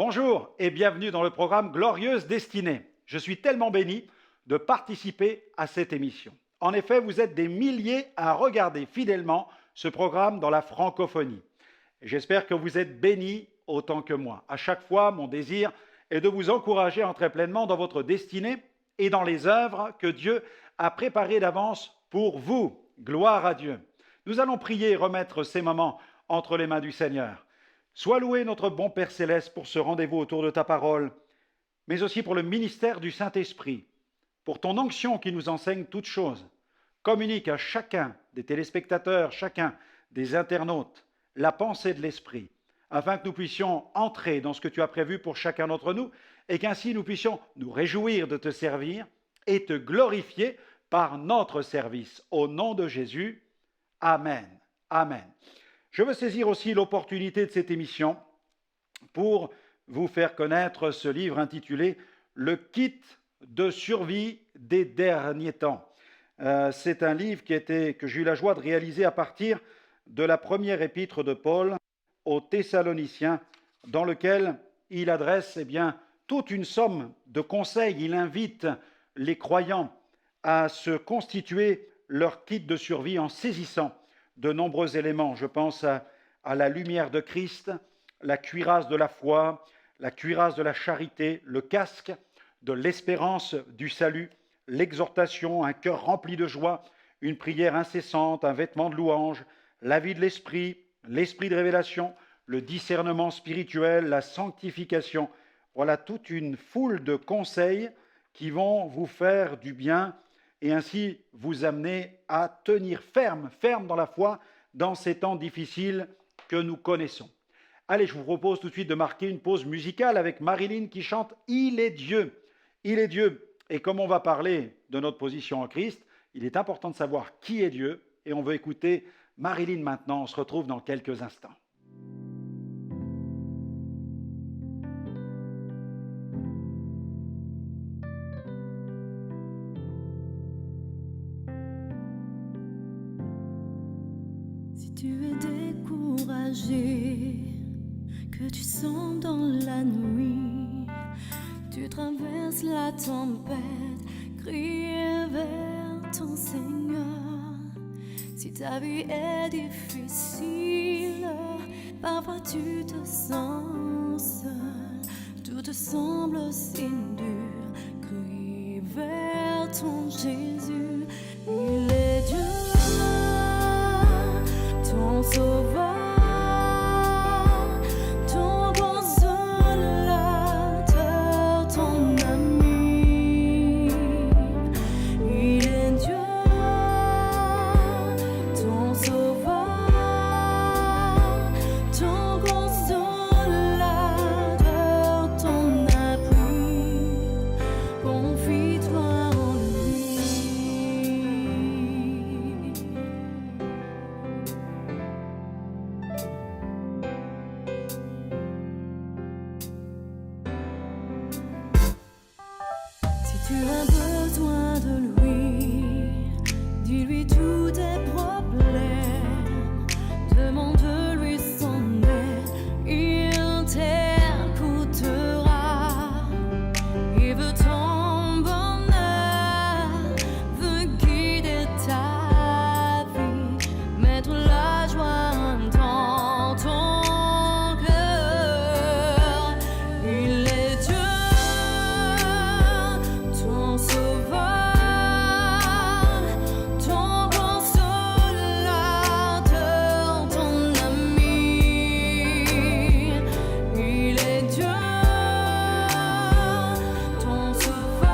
Bonjour et bienvenue dans le programme Glorieuse Destinée. Je suis tellement béni de participer à cette émission. En effet, vous êtes des milliers à regarder fidèlement ce programme dans la francophonie. J'espère que vous êtes bénis autant que moi. À chaque fois, mon désir est de vous encourager à entrer pleinement dans votre destinée et dans les œuvres que Dieu a préparées d'avance pour vous. Gloire à Dieu. Nous allons prier et remettre ces moments entre les mains du Seigneur. Sois loué notre bon Père Céleste pour ce rendez-vous autour de ta parole, mais aussi pour le ministère du Saint-Esprit, pour ton onction qui nous enseigne toutes choses. Communique à chacun des téléspectateurs, chacun des internautes, la pensée de l'Esprit, afin que nous puissions entrer dans ce que tu as prévu pour chacun d'entre nous et qu'ainsi nous puissions nous réjouir de te servir et te glorifier par notre service. Au nom de Jésus, Amen. Amen. Je veux saisir aussi l'opportunité de cette émission pour vous faire connaître ce livre intitulé « Le kit de survie des derniers temps ». C'est un livre que j'ai eu la joie de réaliser à partir de la première épître de Paul aux Thessaloniciens, dans lequel il adresse toute une somme de conseils. Il invite les croyants à se constituer leur kit de survie en saisissant de nombreux éléments. Je pense à la lumière de Christ, la cuirasse de la foi, la cuirasse de la charité, le casque de l'espérance du salut, l'exhortation, un cœur rempli de joie, une prière incessante, un vêtement de louange, la vie de l'esprit, l'esprit de révélation, le discernement spirituel, la sanctification. Voilà toute une foule de conseils qui vont vous faire du bien et ainsi vous amener à tenir ferme dans la foi dans ces temps difficiles que nous connaissons. Allez, je vous propose tout de suite de marquer une pause musicale avec Marilyn qui chante « Il est Dieu ». Il est Dieu. Et comme on va parler de notre position en Christ, il est important de savoir qui est Dieu. Et on veut écouter Marilyn maintenant. On se retrouve dans quelques instants. Si tu es découragé, que tu sens dans la nuit, tu traverses la tempête, crie vers ton Seigneur. Si ta vie est difficile, parfois tu te sens seul, tout te semble si dur, crie vers ton Jésus. Il est Dieu, ton sauveur. Tu as besoin de lui, dis-lui tous tes problèmes, demande-lui son aide, il t'écoutera, il veut ton bonheur, veut guider ta vie, mettre la joie dans ton cœur. Il est Dieu, ton sauveur, ton consolateur, ton ami. Il est Dieu, ton sauveur,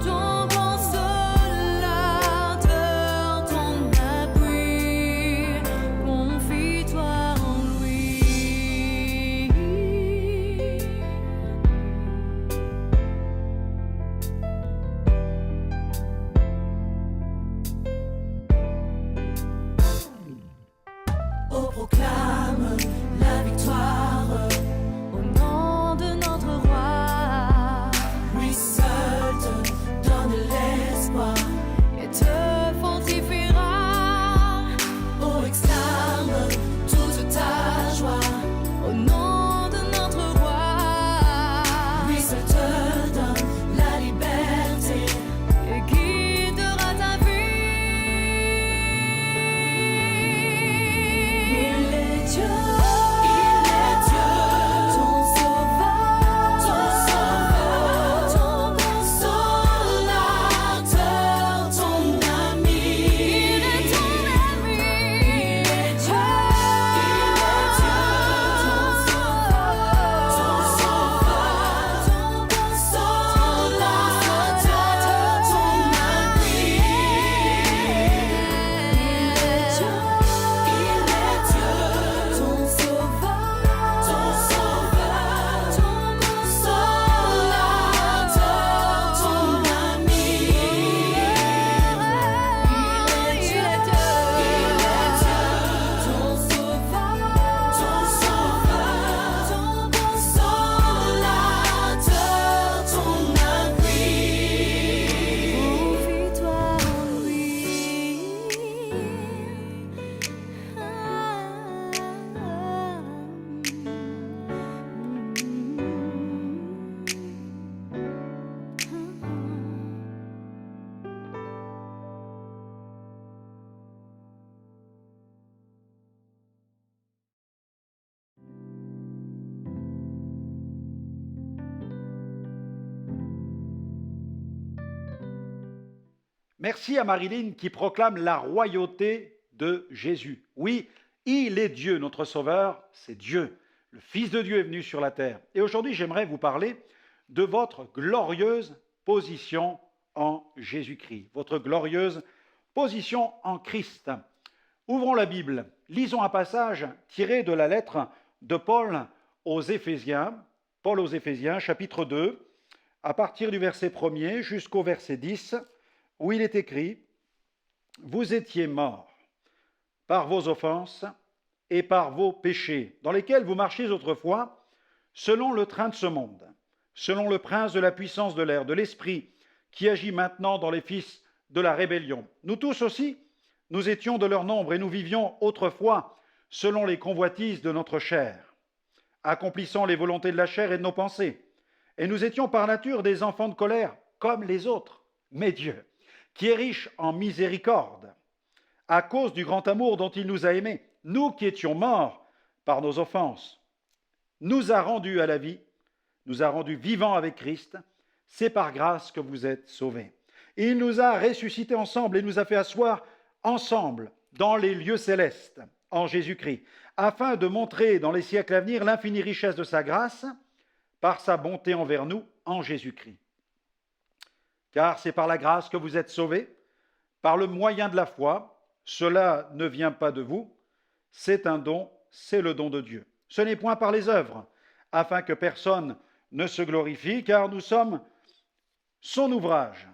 ton consolateur, ton appui. Confie-toi en lui. Oh, proclame la victoire au nom de notre roi. Lui seul te donne l'espoir et te fortifiera. Oh, exclame toute ta joie au nom Merci à Marilyn qui proclame la royauté de Jésus. Oui, il est Dieu, notre Sauveur, c'est Dieu. Le Fils de Dieu est venu sur la terre. Et aujourd'hui, j'aimerais vous parler de votre glorieuse position en Jésus-Christ. Votre glorieuse position en Christ. Ouvrons la Bible. Lisons un passage tiré de la lettre de Paul aux Éphésiens. Paul aux Éphésiens, chapitre 2, à partir du verset 1er jusqu'au verset 10, où il est écrit « Vous étiez morts par vos offenses et par vos péchés, dans lesquels vous marchiez autrefois, selon le train de ce monde, selon le prince de la puissance de l'air, de l'esprit, qui agit maintenant dans les fils de la rébellion. Nous tous aussi, nous étions de leur nombre et nous vivions autrefois selon les convoitises de notre chair, accomplissant les volontés de la chair et de nos pensées. Et nous étions par nature des enfants de colère, comme les autres. Mais Dieu, qui est riche en miséricorde, à cause du grand amour dont il nous a aimés, nous qui étions morts par nos offenses, nous a rendus à la vie, nous a rendus vivants avec Christ. C'est par grâce que vous êtes sauvés. Il nous a ressuscités ensemble et nous a fait asseoir ensemble dans les lieux célestes en Jésus-Christ, afin de montrer dans les siècles à venir l'infinie richesse de sa grâce par sa bonté envers nous en Jésus-Christ. Car c'est par la grâce que vous êtes sauvés, par le moyen de la foi. Cela ne vient pas de vous, c'est un don, c'est le don de Dieu. Ce n'est point par les œuvres, afin que personne ne se glorifie, car nous sommes son ouvrage,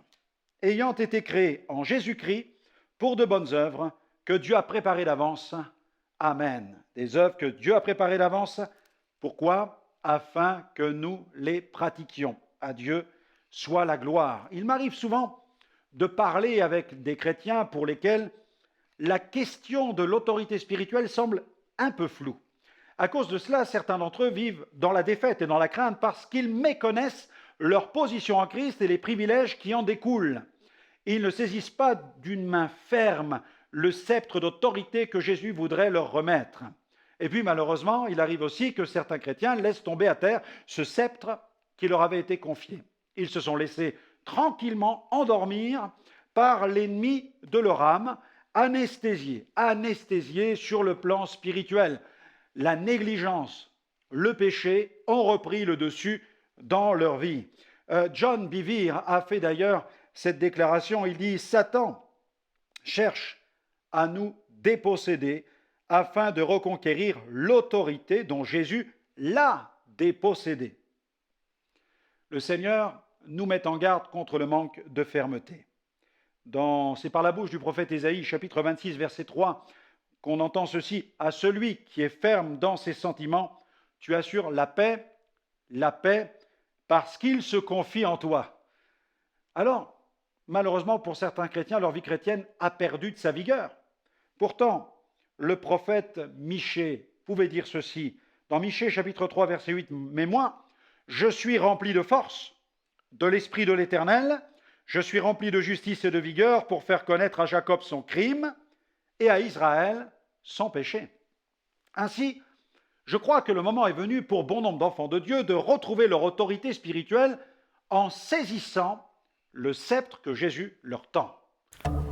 ayant été créés en Jésus-Christ pour de bonnes œuvres que Dieu a préparées d'avance. Amen. Des œuvres que Dieu a préparées d'avance. Pourquoi ? Afin que nous les pratiquions. À Dieu soit la gloire. Il m'arrive souvent de parler avec des chrétiens pour lesquels la question de l'autorité spirituelle semble un peu floue. À cause de cela, certains d'entre eux vivent dans la défaite et dans la crainte parce qu'ils méconnaissent leur position en Christ et les privilèges qui en découlent. Ils ne saisissent pas d'une main ferme le sceptre d'autorité que Jésus voudrait leur remettre. Et puis malheureusement, il arrive aussi que certains chrétiens laissent tomber à terre ce sceptre qui leur avait été confié. Ils se sont laissés tranquillement endormir par l'ennemi de leur âme, anesthésiés sur le plan spirituel. La négligence, le péché ont repris le dessus dans leur vie. John Bevere a fait d'ailleurs cette déclaration. Il dit « Satan cherche à nous déposséder afin de reconquérir l'autorité dont Jésus l'a dépossédée. » Le Seigneur nous met en garde contre le manque de fermeté. C'est par la bouche du prophète Ésaïe, chapitre 26, verset 3, qu'on entend ceci: « À celui qui est ferme dans ses sentiments, tu assures la paix, parce qu'il se confie en toi. » Alors, malheureusement pour certains chrétiens, leur vie chrétienne a perdu de sa vigueur. Pourtant, le prophète Michée pouvait dire ceci, dans Michée, chapitre 3, verset 8, « Mais moi, je suis rempli de force, de l'Esprit de l'Éternel, je suis rempli de justice et de vigueur pour faire connaître à Jacob son crime et à Israël son péché. » Ainsi, je crois que le moment est venu pour bon nombre d'enfants de Dieu de retrouver leur autorité spirituelle en saisissant le sceptre que Jésus leur tend.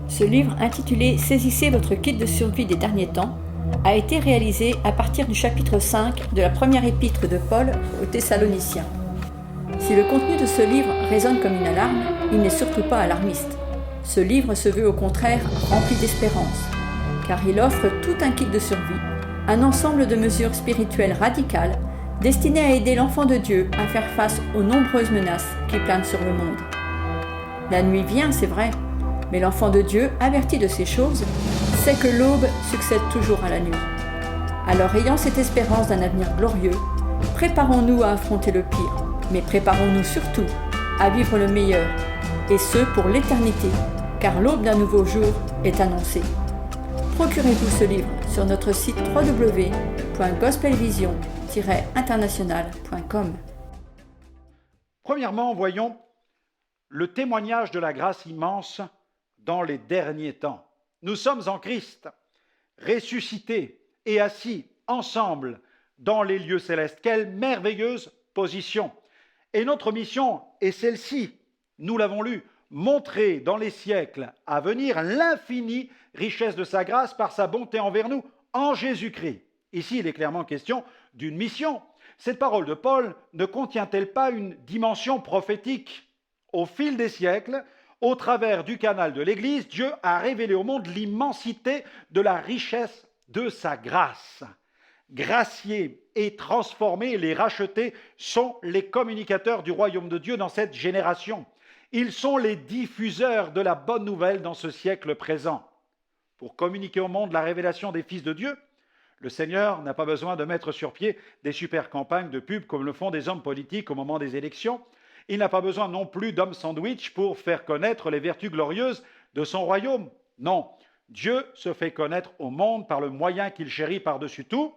Ce livre intitulé « Saisissez votre kit de survie des derniers temps » a été réalisé à partir du chapitre 5 de la première épître de Paul aux Thessaloniciens. Si le contenu de ce livre résonne comme une alarme, il n'est surtout pas alarmiste. Ce livre se veut au contraire rempli d'espérance, car il offre tout un kit de survie, un ensemble de mesures spirituelles radicales destinées à aider l'enfant de Dieu à faire face aux nombreuses menaces qui planent sur le monde. La nuit vient, c'est vrai, mais l'enfant de Dieu, averti de ces choses, sait que l'aube succède toujours à la nuit. Alors, ayant cette espérance d'un avenir glorieux, préparons-nous à affronter le pire, mais préparons-nous surtout à vivre le meilleur, et ce pour l'éternité, car l'aube d'un nouveau jour est annoncée. Procurez-vous ce livre sur notre site www.gospelvision-international.com. Premièrement, voyons le témoignage de la grâce immense dans les derniers temps. Nous sommes en Christ, ressuscités et assis ensemble dans les lieux célestes. Quelle merveilleuse position! Et notre mission est celle-ci, nous l'avons lu, montrer dans les siècles à venir l'infinie richesse de sa grâce par sa bonté envers nous en Jésus-Christ. Ici, il est clairement question d'une mission. Cette parole de Paul ne contient-elle pas une dimension prophétique? Au fil des siècles, au travers du canal de l'Église, Dieu a révélé au monde l'immensité de la richesse de sa grâce. Graciés et transformés, les rachetés sont les communicateurs du royaume de Dieu dans cette génération. Ils sont les diffuseurs de la bonne nouvelle dans ce siècle présent. Pour communiquer au monde la révélation des fils de Dieu, le Seigneur n'a pas besoin de mettre sur pied des super campagnes de pub comme le font des hommes politiques au moment des élections. Il n'a pas besoin non plus d'hommes sandwich pour faire connaître les vertus glorieuses de son royaume. Non, Dieu se fait connaître au monde par le moyen qu'il chérit par-dessus tout,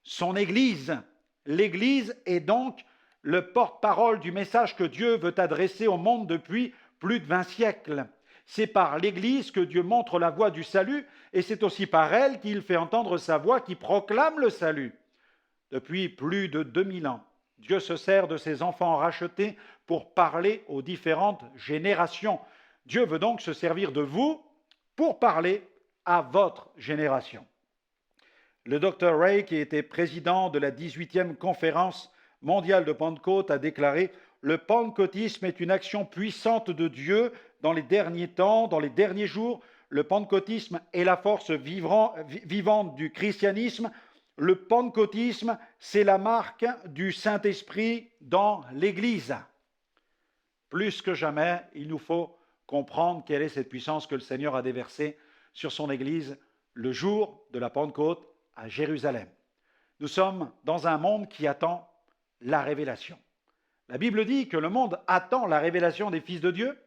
son Église. L'Église est donc le porte-parole du message que Dieu veut adresser au monde depuis plus de 20 siècles. C'est par l'Église que Dieu montre la voie du salut et c'est aussi par elle qu'il fait entendre sa voix qui proclame le salut. Depuis plus de 2000 ans, Dieu se sert de ses enfants rachetés pour parler aux différentes générations. Dieu veut donc se servir de vous pour parler à votre génération. Le Dr. Ray, qui était président de la 18e conférence mondiale de Pentecôte, a déclaré « Le pentecôtisme est une action puissante de Dieu dans les derniers temps, dans les derniers jours. Le pentecôtisme est la force vivante du christianisme. Le pentecôtisme, c'est la marque du Saint-Esprit dans l'Église. » Plus que jamais, il nous faut comprendre quelle est cette puissance que le Seigneur a déversée sur son Église le jour de la Pentecôte à Jérusalem. Nous sommes dans un monde qui attend la révélation. La Bible dit que le monde attend la révélation des fils de Dieu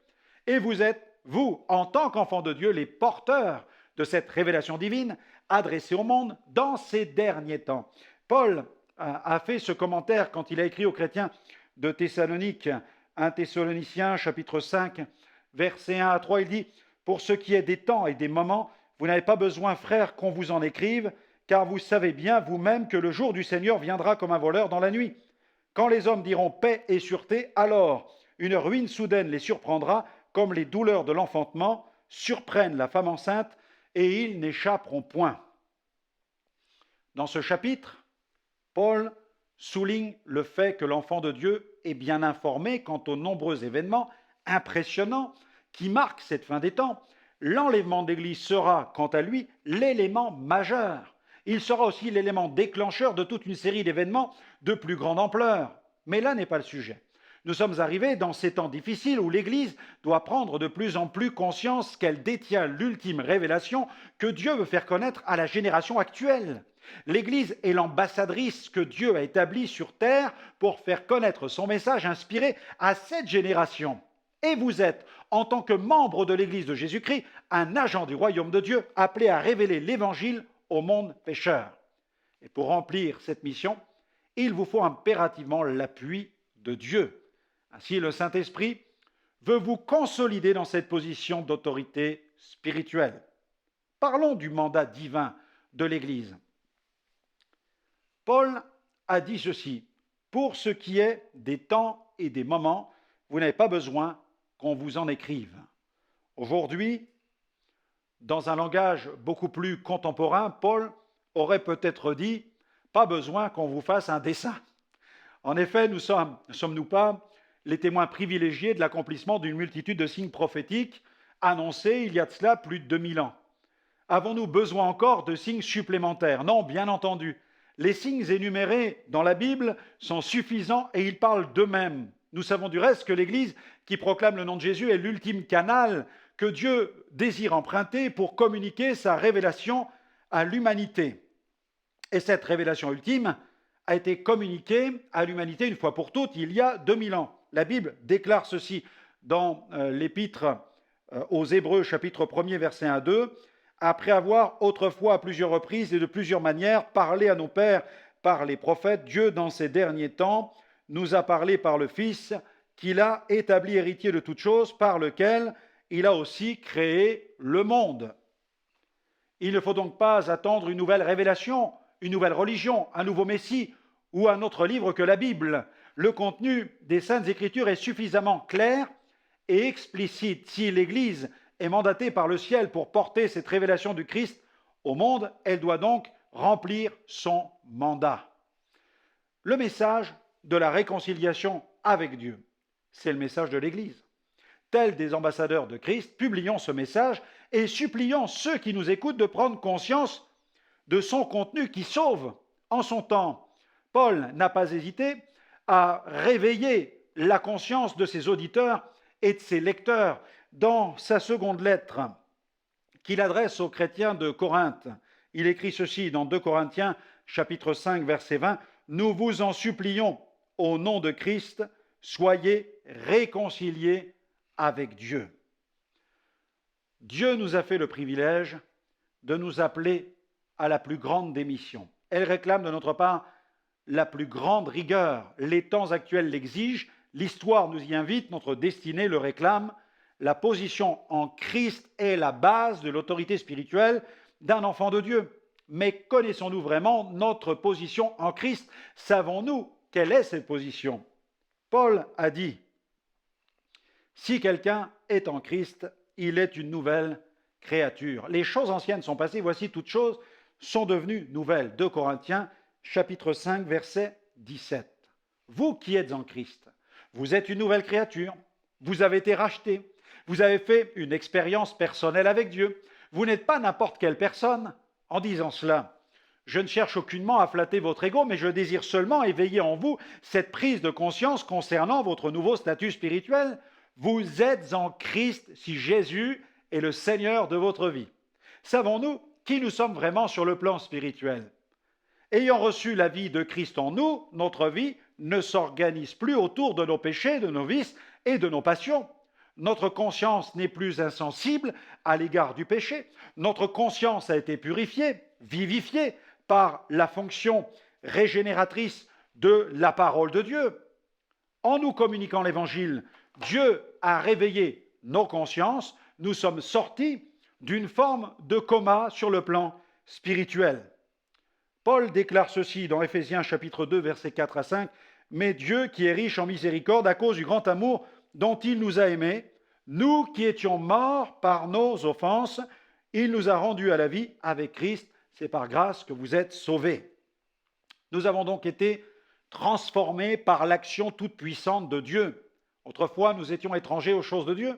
et vous êtes, vous, en tant qu'enfants de Dieu, les porteurs de cette révélation divine adressée au monde dans ces derniers temps. Paul a fait ce commentaire quand il a écrit aux chrétiens de Thessalonique, 1 Thessaloniciens chapitre 5, versets 1 à 3, il dit « Pour ce qui est des temps et des moments, vous n'avez pas besoin, frères, qu'on vous en écrive, car vous savez bien vous-même que le jour du Seigneur viendra comme un voleur dans la nuit. Quand les hommes diront paix et sûreté, alors une ruine soudaine les surprendra, comme les douleurs de l'enfantement surprennent la femme enceinte, et ils n'échapperont point. » Dans ce chapitre, Paul souligne le fait que l'enfant de Dieu est bien informé quant aux nombreux événements impressionnants qui marquent cette fin des temps. L'enlèvement de l'Église sera, quant à lui, l'élément majeur. Il sera aussi l'élément déclencheur de toute une série d'événements de plus grande ampleur. Mais là n'est pas le sujet. Nous sommes arrivés dans ces temps difficiles où l'Église doit prendre de plus en plus conscience qu'elle détient l'ultime révélation que Dieu veut faire connaître à la génération actuelle. L'Église est l'ambassadrice que Dieu a établie sur terre pour faire connaître son message inspiré à cette génération. Et vous êtes, en tant que membre de l'Église de Jésus-Christ, un agent du royaume de Dieu appelé à révéler l'Évangile au monde pécheur. Et pour remplir cette mission, il vous faut impérativement l'appui de Dieu. Ainsi, le Saint-Esprit veut vous consolider dans cette position d'autorité spirituelle. Parlons du mandat divin de l'Église. Paul a dit ceci, « Pour ce qui est des temps et des moments, vous n'avez pas besoin qu'on vous en écrive. » Aujourd'hui, dans un langage beaucoup plus contemporain, Paul aurait peut-être dit « Pas besoin qu'on vous fasse un dessin. » En effet, ne sommes-nous pas les témoins privilégiés de l'accomplissement d'une multitude de signes prophétiques annoncés il y a de cela plus de 2000 ans? Avons-nous besoin encore de signes supplémentaires? Non, bien entendu. Les signes énumérés dans la Bible sont suffisants et ils parlent d'eux-mêmes. Nous savons du reste que l'Église qui proclame le nom de Jésus est l'ultime canal que Dieu désire emprunter pour communiquer sa révélation à l'humanité. Et cette révélation ultime a été communiquée à l'humanité une fois pour toutes il y a 2000 ans. La Bible déclare ceci dans l'Épître aux Hébreux, chapitre 1er, versets 1 à 2. « Après avoir autrefois à plusieurs reprises et de plusieurs manières parlé à nos pères par les prophètes, Dieu dans ces derniers temps nous a parlé par le Fils qu'il a établi héritier de toutes choses, par lequel il a aussi créé le monde. » Il ne faut donc pas attendre une nouvelle révélation, une nouvelle religion, un nouveau Messie ou un autre livre que la Bible. Le contenu des Saintes Écritures est suffisamment clair et explicite. Si l'Église est mandatée par le ciel pour porter cette révélation du Christ au monde, elle doit donc remplir son mandat. Le message de la réconciliation avec Dieu, c'est le message de l'Église. Tels des ambassadeurs de Christ, publions ce message et supplions ceux qui nous écoutent de prendre conscience de son contenu qui sauve. En son temps, Paul n'a pas hésité à réveiller la conscience de ses auditeurs et de ses lecteurs dans sa seconde lettre qu'il adresse aux chrétiens de Corinthe. Il écrit ceci dans 2 Corinthiens, chapitre 5, verset 20, « Nous vous en supplions, au nom de Christ, soyez réconciliés avec Dieu. » Dieu nous a fait le privilège de nous appeler à la plus grande des missions. Elle réclame de notre part la plus grande rigueur. Les temps actuels l'exigent, l'histoire nous y invite, notre destinée le réclame. La position en Christ est la base de l'autorité spirituelle d'un enfant de Dieu. Mais connaissons-nous vraiment notre position en Christ? Savons-nous quelle est cette position? Paul a dit, « Si quelqu'un est en Christ, il est une nouvelle créature. Les choses anciennes sont passées, voici toutes choses sont devenues nouvelles. » 2 Corinthiens, chapitre 5, verset 17. Vous qui êtes en Christ, vous êtes une nouvelle créature, vous avez été racheté, vous avez fait une expérience personnelle avec Dieu. Vous n'êtes pas n'importe quelle personne. En disant cela, je ne cherche aucunement à flatter votre ego, mais je désire seulement éveiller en vous cette prise de conscience concernant votre nouveau statut spirituel. Vous êtes en Christ si Jésus est le Seigneur de votre vie. Savons-nous qui nous sommes vraiment sur le plan spirituel? Ayant reçu la vie de Christ en nous, notre vie ne s'organise plus autour de nos péchés, de nos vices et de nos passions. Notre conscience n'est plus insensible à l'égard du péché. Notre conscience a été purifiée, vivifiée par la fonction régénératrice de la parole de Dieu. En nous communiquant l'Évangile, Dieu a réveillé nos consciences. Nous sommes sortis d'une forme de coma sur le plan spirituel. Paul déclare ceci dans Éphésiens chapitre 2, versets 4 à 5. « Mais Dieu, qui est riche en miséricorde, à cause du grand amour dont il nous a aimés, nous qui étions morts par nos offenses, il nous a rendus à la vie avec Christ. C'est par grâce que vous êtes sauvés. » Nous avons donc été transformés par l'action toute-puissante de Dieu. Autrefois, nous étions étrangers aux choses de Dieu.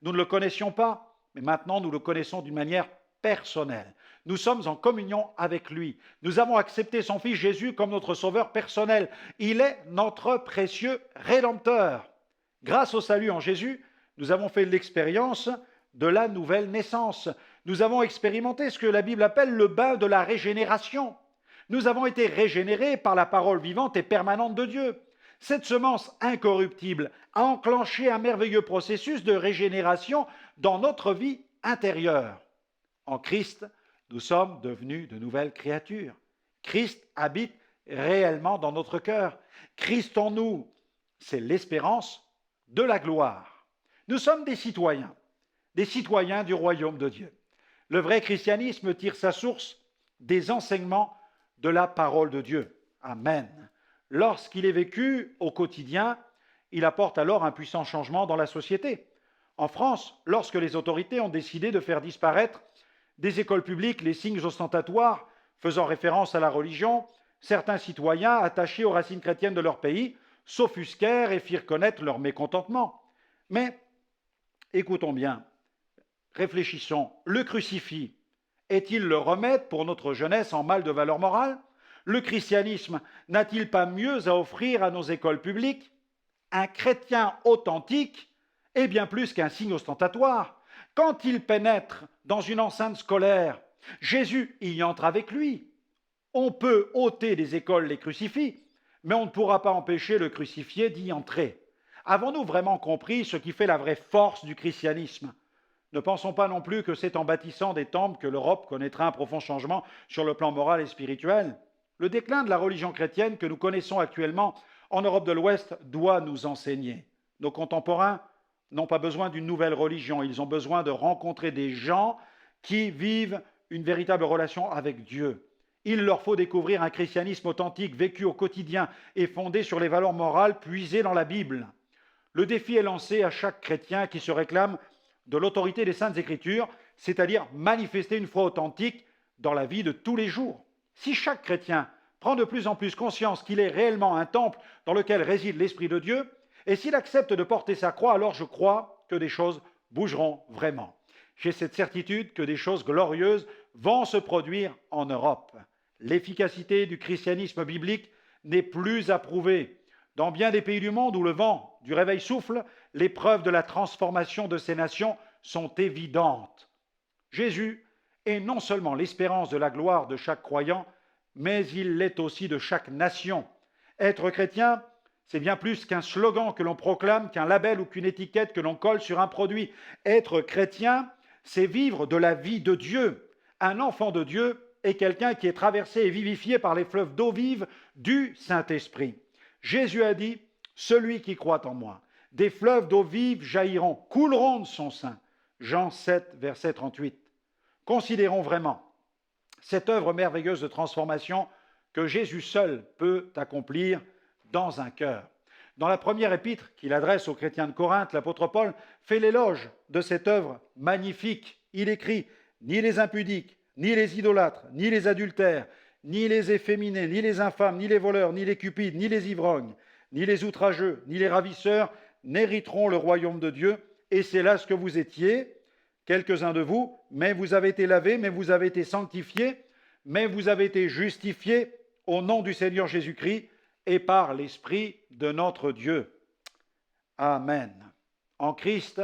Nous ne le connaissions pas, mais maintenant nous le connaissons d'une manière personnelle. Nous sommes en communion avec lui. Nous avons accepté son Fils Jésus comme notre sauveur personnel. Il est notre précieux Rédempteur. Grâce au salut en Jésus, nous avons fait l'expérience de la nouvelle naissance. Nous avons expérimenté ce que la Bible appelle le bain de la régénération. Nous avons été régénérés par la parole vivante et permanente de Dieu. Cette semence incorruptible a enclenché un merveilleux processus de régénération dans notre vie intérieure. En Christ, nous sommes devenus de nouvelles créatures. Christ habite réellement dans notre cœur. Christ en nous, c'est l'espérance de la gloire. Nous sommes des citoyens du royaume de Dieu. Le vrai christianisme tire sa source des enseignements de la parole de Dieu. Amen. Lorsqu'il est vécu au quotidien, il apporte alors un puissant changement dans la société. En France, lorsque les autorités ont décidé de faire disparaître des écoles publiques les signes ostentatoires faisant référence à la religion, certains citoyens attachés aux racines chrétiennes de leur pays s'offusquèrent et firent connaître leur mécontentement. Mais écoutons bien, réfléchissons, le crucifix est-il le remède pour notre jeunesse en mal de valeur morale? Le christianisme n'a-t-il pas mieux à offrir à nos écoles publiques? Un chrétien authentique est bien plus qu'un signe ostentatoire. Quand il pénètre dans une enceinte scolaire, Jésus y entre avec lui. On peut ôter des écoles les crucifix, mais on ne pourra pas empêcher le crucifié d'y entrer. Avons-nous vraiment compris ce qui fait la vraie force du christianisme? Ne pensons pas non plus que c'est en bâtissant des temples que l'Europe connaîtra un profond changement sur le plan moral et spirituel. Le déclin de la religion chrétienne que nous connaissons actuellement en Europe de l'Ouest doit nous enseigner. Nos contemporains n'ont pas besoin d'une nouvelle religion, ils ont besoin de rencontrer des gens qui vivent une véritable relation avec Dieu. Il leur faut découvrir un christianisme authentique, vécu au quotidien et fondé sur les valeurs morales puisées dans la Bible. Le défi est lancé à chaque chrétien qui se réclame de l'autorité des Saintes Écritures, c'est-à-dire manifester une foi authentique dans la vie de tous les jours. Si chaque chrétien prend de plus en plus conscience qu'il est réellement un temple dans lequel réside l'Esprit de Dieu, et s'il accepte de porter sa croix, alors je crois que des choses bougeront vraiment. J'ai cette certitude que des choses glorieuses vont se produire en Europe. L'efficacité du christianisme biblique n'est plus à prouver. Dans bien des pays du monde où le vent du réveil souffle, les preuves de la transformation de ces nations sont évidentes. Jésus est non seulement l'espérance de la gloire de chaque croyant, mais il l'est aussi de chaque nation. Être chrétien, c'est bien plus qu'un slogan que l'on proclame, qu'un label ou qu'une étiquette que l'on colle sur un produit. Être chrétien, c'est vivre de la vie de Dieu. Un enfant de Dieu est quelqu'un qui est traversé et vivifié par les fleuves d'eau vive du Saint-Esprit. Jésus a dit, « Celui qui croit en moi, des fleuves d'eau vive jailliront, couleront de son sein. » Jean 7, verset 38. Considérons vraiment cette œuvre merveilleuse de transformation que Jésus seul peut accomplir dans un cœur. Dans la première épître qu'il adresse aux chrétiens de Corinthe, l'apôtre Paul fait l'éloge de cette œuvre magnifique. Il écrit « Ni les impudiques, ni les idolâtres, ni les adultères, ni les efféminés, ni les infâmes, ni les voleurs, ni les cupides, ni les ivrognes, ni les outrageux, ni les ravisseurs n'hériteront le royaume de Dieu. Et c'est là ce que vous étiez, quelques-uns de vous, mais vous avez été lavés, mais vous avez été sanctifiés, mais vous avez été justifiés au nom du Seigneur Jésus-Christ et par l'Esprit de notre Dieu. Amen. En Christ,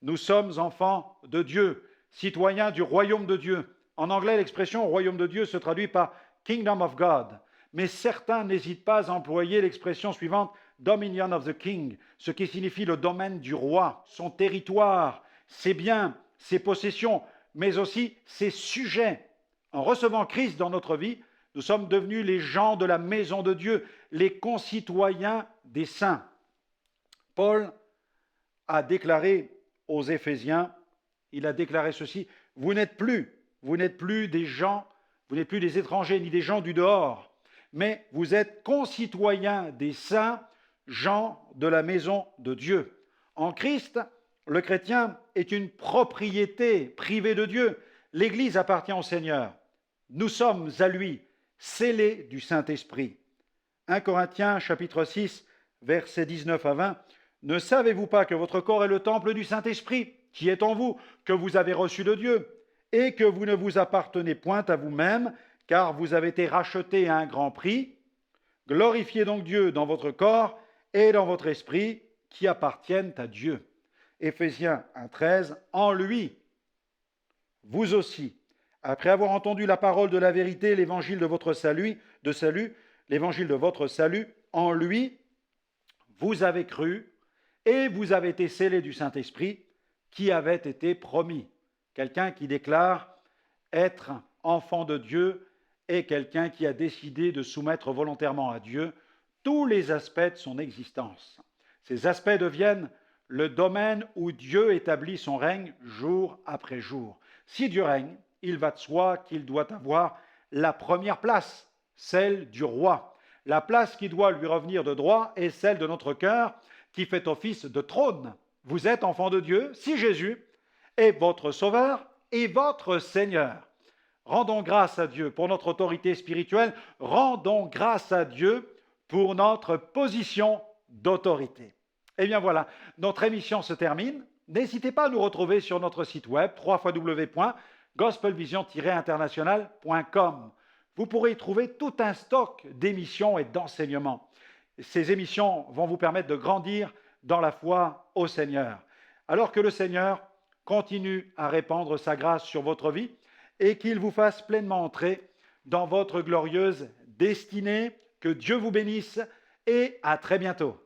nous sommes enfants de Dieu, citoyens du royaume de Dieu. En anglais, l'expression royaume de Dieu se traduit par Kingdom of God, mais certains n'hésitent pas à employer l'expression suivante, Dominion of the King, ce qui signifie le domaine du roi, son territoire, ses biens, ses possessions, mais aussi ses sujets. En recevant Christ dans notre vie, nous sommes devenus les gens de la maison de Dieu, les concitoyens des saints. Paul a déclaré aux Éphésiens, il a déclaré ceci, vous n'êtes plus des gens, vous n'êtes plus des étrangers ni des gens du dehors, mais vous êtes concitoyens des saints, gens de la maison de Dieu. En Christ, le chrétien est une propriété privée de Dieu. L'Église appartient au Seigneur. Nous sommes à lui, scellés du Saint-Esprit. 1 Corinthiens chapitre 6, versets 19 à 20. Ne savez-vous pas que votre corps est le temple du Saint-Esprit, qui est en vous, que vous avez reçu de Dieu, et que vous ne vous appartenez point à vous-même, car vous avez été rachetés à un grand prix. Glorifiez donc Dieu dans votre corps et dans votre esprit, qui appartiennent à Dieu. Éphésiens 1,13, en lui, vous aussi, après avoir entendu la parole de la vérité, l'évangile de votre salut, l'évangile de votre salut, en lui, vous avez cru et vous avez été scellés du Saint-Esprit qui avait été promis. Quelqu'un qui déclare être enfant de Dieu est quelqu'un qui a décidé de soumettre volontairement à Dieu tous les aspects de son existence. Ces aspects deviennent le domaine où Dieu établit son règne jour après jour. Si Dieu règne, il va de soi qu'il doit avoir la première place, celle du roi. La place qui doit lui revenir de droit est celle de notre cœur qui fait office de trône. Vous êtes enfant de Dieu si Jésus est votre Sauveur et votre Seigneur. Rendons grâce à Dieu pour notre autorité spirituelle, rendons grâce à Dieu pour notre position d'autorité. Eh bien voilà, notre émission se termine. N'hésitez pas à nous retrouver sur notre site web www.gospelvision-international.com. Vous pourrez y trouver tout un stock d'émissions et d'enseignements. Ces émissions vont vous permettre de grandir dans la foi au Seigneur. Alors que le Seigneur continue à répandre sa grâce sur votre vie et qu'il vous fasse pleinement entrer dans votre glorieuse destinée. Que Dieu vous bénisse et à très bientôt.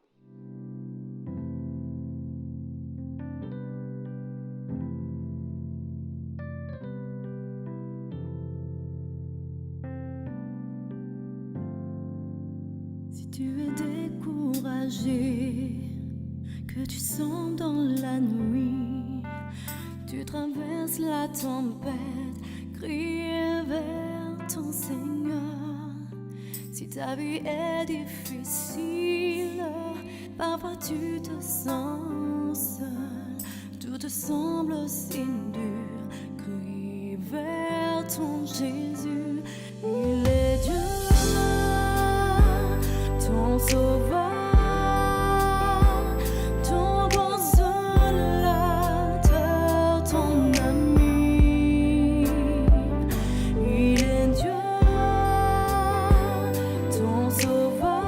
Si tu es découragé, que tu sens dans la nuit, tu traverses la tempête, crie vers ton Seigneur. Si ta vie est difficile, parfois tu te sens seul, tout te semble si dur, crie vers ton Jésus. Il est Dieu, ton sauveur, ton consolateur, ton ami. Il est Dieu, ton sauveur,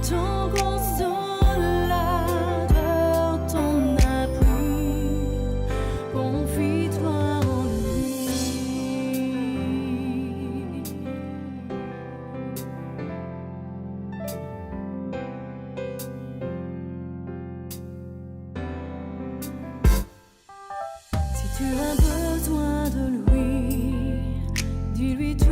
ton consolateur, ton appui. Confie-toi en lui. Si tu as besoin de lui, dis-lui tout.